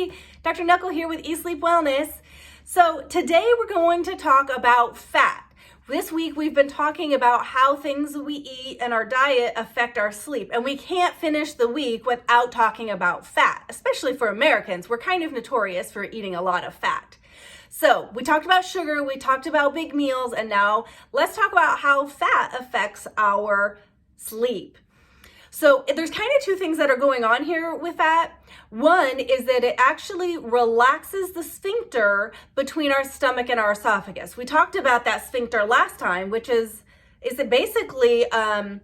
everybody. Dr. Knuckle here with Eat Sleep Wellness. So today we're going to talk about fat. This week we've been talking about how things we eat and our diet affect our sleep. And we can't finish the week without talking about fat, especially for Americans. We're kind of notorious for eating a lot of fat. So we talked about sugar, we talked about big meals, and now let's talk about how fat affects our sleep. So there's kind of two things that are going on here with fat. One is that it actually relaxes the sphincter between our stomach and our esophagus. We talked about that sphincter last time, which is it basically a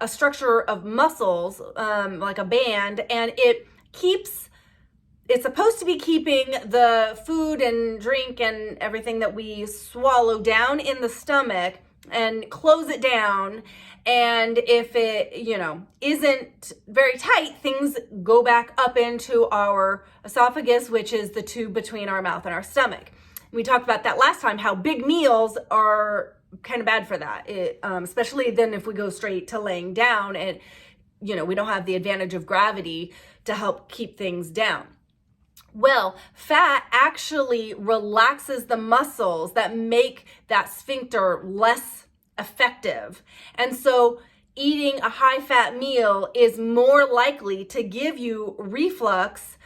structure of muscles, like a band, and it's supposed to be keeping the food and drink and everything that we swallow down in the stomach and close it down. And if it, isn't very tight, things go back up into our esophagus, which is the tube between our mouth and our stomach. We talked about that last time, how big meals are kind of bad for that, especially then if we go straight to laying down and, we don't have the advantage of gravity to help keep things down. Well, fat actually relaxes the muscles that make that sphincter less effective. And so eating a high fat meal is more likely to give you reflux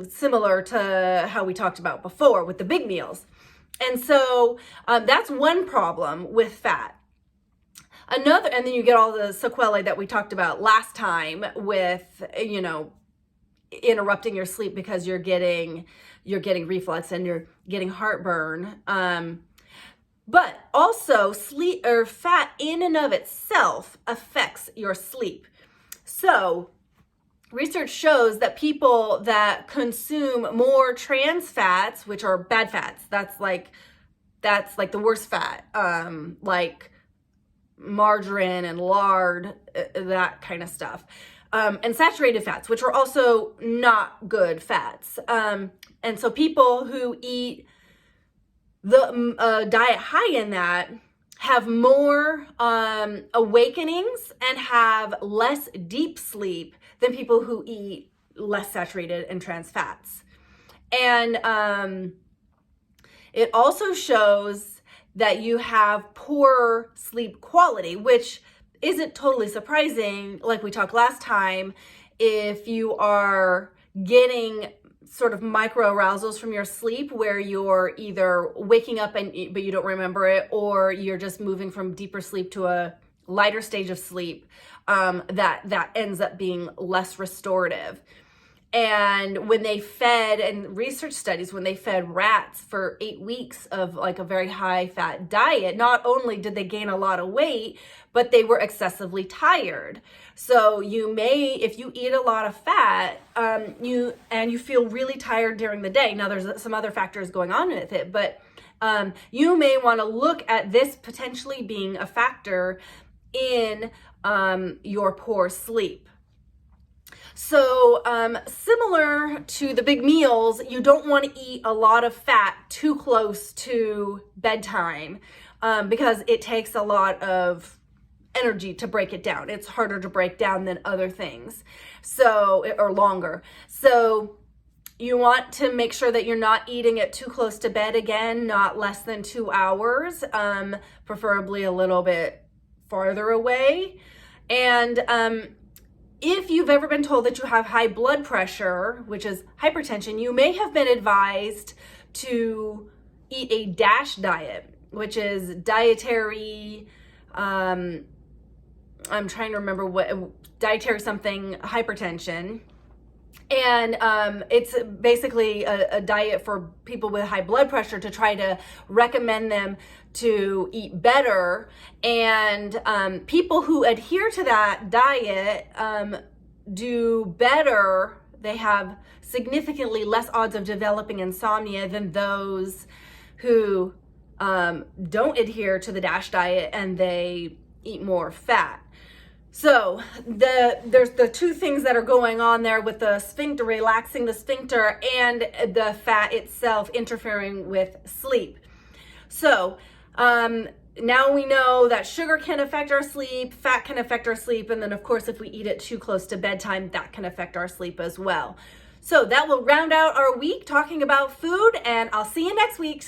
similar to how we talked about before with the big meals. And so that's one problem with fat. Another, and then you get all the sequelae that we talked about last time with, interrupting your sleep because you're getting reflux and you're getting heartburn. But also sleep or fat in and of itself affects your sleep. So research shows that people that consume more trans fats, which are bad fats, that's like the worst fat, like margarine and lard, that kind of stuff. And saturated fats, which are also not good fats. And so people who eat the diet high in that have more awakenings and have less deep sleep than people who eat less saturated and trans fats. And it also shows that you have poorer sleep quality, which isn't totally surprising, like we talked last time, if you are getting sort of micro arousals from your sleep where you're either waking up but you don't remember it, or you're just moving from deeper sleep to a lighter stage of sleep, that ends up being less restorative. And when they fed, and research studies, when they fed rats for 8 weeks of like a very high fat diet, not only did they gain a lot of weight, but they were excessively tired. So you may, if you eat a lot of fat, you feel really tired during the day. Now there's some other factors going on with it, but you may want to look at this potentially being a factor in your poor sleep. So similar to the big meals, you don't want to eat a lot of fat too close to bedtime because it takes a lot of energy to break it down. It's harder to break down than other things, or longer. So you want to make sure that you're not eating it too close to bed, again, not less than 2 hours, preferably a little bit farther away. And if you've ever been told that you have high blood pressure, which is hypertension, you may have been advised to eat a DASH diet, which is dietary, I'm trying to remember what, dietary something, hypertension. And it's basically a diet for people with high blood pressure to try to recommend them to eat better. And people who adhere to that diet do better. They have significantly less odds of developing insomnia than those who don't adhere to the DASH diet and they eat more fat. So there's the two things that are going on there with the sphincter, relaxing the sphincter, and the fat itself interfering with sleep. So now we know that sugar can affect our sleep, fat can affect our sleep, and then of course if we eat it too close to bedtime, that can affect our sleep as well. So that will round out our week talking about food, and I'll see you next week.